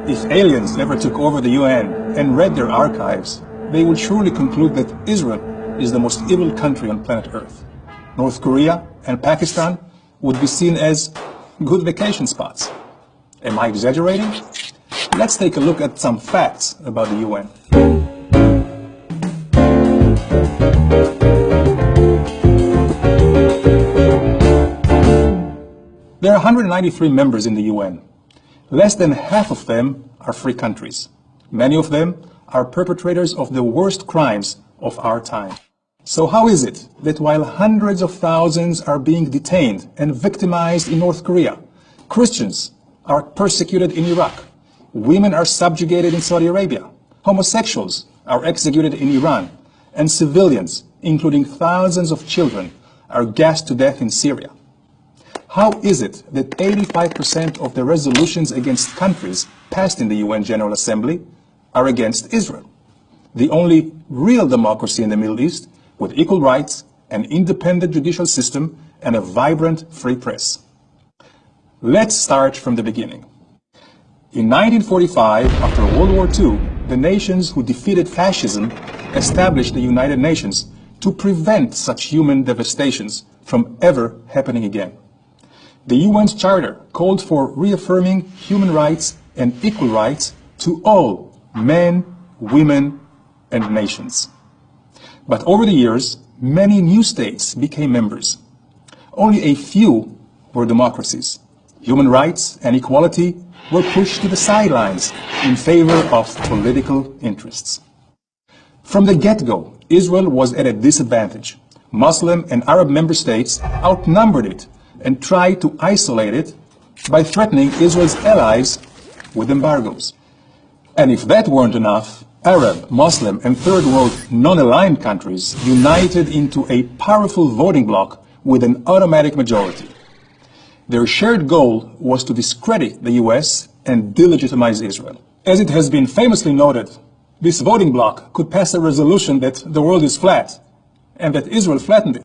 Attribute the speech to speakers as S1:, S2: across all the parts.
S1: If aliens ever took over the UN and read their archives, they would surely conclude that Israel is the most evil country on planet Earth. North Korea and Pakistan would be seen as good vacation spots. Am I exaggerating? Let's take a look at some facts about the UN. There are 193 members in the UN. Less than half of them are free countries. Many of them are perpetrators of the worst crimes of our time. So how is it that while hundreds of thousands are being detained and victimized in North Korea, Christians are persecuted in Iraq, women are subjugated in Saudi Arabia, homosexuals are executed in Iran, and civilians, including thousands of children, are gassed to death in Syria? How is it that 85% of the resolutions against countries passed in the UN General Assembly are against Israel, the only real democracy in the Middle East with equal rights, an independent judicial system, and a vibrant free press? Let's start from the beginning. In 1945, after World War II, the nations who defeated fascism established the United Nations to prevent such human devastations from ever happening again. The UN's charter called for reaffirming human rights and equal rights to all men, women, and nations. But over the years, many new states became members. Only a few were democracies. Human rights and equality were pushed to the sidelines in favor of political interests. From the get-go, Israel was at a disadvantage. Muslim and Arab member states outnumbered it and tried to isolate it by threatening Israel's allies with embargoes. And if that weren't enough, Arab, Muslim, and Third World non-aligned countries united into a powerful voting bloc with an automatic majority. Their shared goal was to discredit the US and delegitimize Israel. As it has been famously noted, this voting bloc could pass a resolution that the world is flat and that Israel flattened it.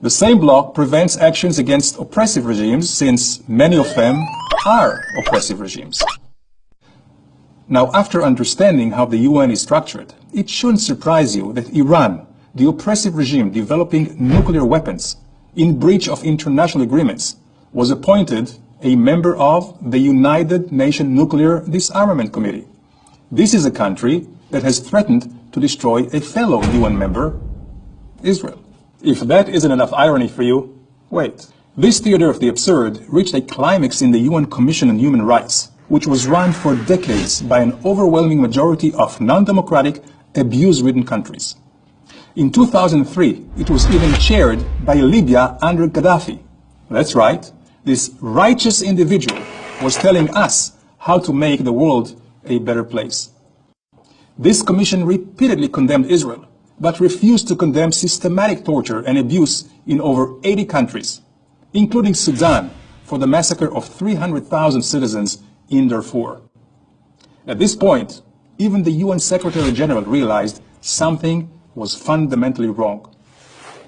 S1: The same bloc prevents actions against oppressive regimes, since many of them are oppressive regimes. Now, after understanding how the UN is structured, it shouldn't surprise you that Iran, the oppressive regime developing nuclear weapons in breach of international agreements, was appointed a member of the United Nations Nuclear Disarmament Committee. This is a country that has threatened to destroy a fellow UN member, Israel. If that isn't enough irony for you, wait. This theater of the absurd reached a climax in the UN Commission on Human Rights, which was run for decades by an overwhelming majority of non-democratic, abuse-ridden countries. In 2003, it was even chaired by Libya under Gaddafi. That's right, this righteous individual was telling us how to make the world a better place. This commission repeatedly condemned Israel, but refused to condemn systematic torture and abuse in over 80 countries, including Sudan, for the massacre of 300,000 citizens in Darfur. At this point, even the UN Secretary General realized something was fundamentally wrong.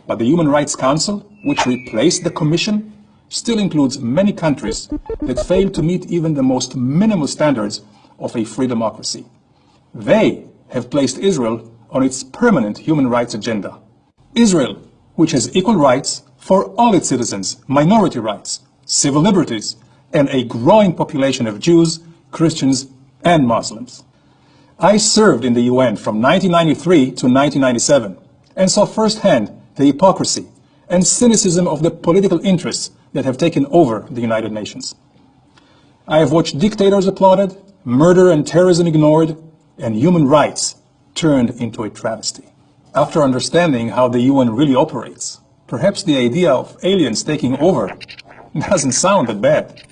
S1: But the Human Rights Council, which replaced the Commission, still includes many countries that fail to meet even the most minimal standards of a free democracy. They have placed Israel on its permanent human rights agenda. Israel, which has equal rights for all its citizens, minority rights, civil liberties, and a growing population of Jews, Christians, and Muslims. I served in the UN from 1993 to 1997 and saw firsthand the hypocrisy and cynicism of the political interests that have taken over the United Nations. I have watched dictators applauded, murder and terrorism ignored, and human rights turned into a travesty. After understanding how the UN really operates, perhaps the idea of aliens taking over doesn't sound that bad.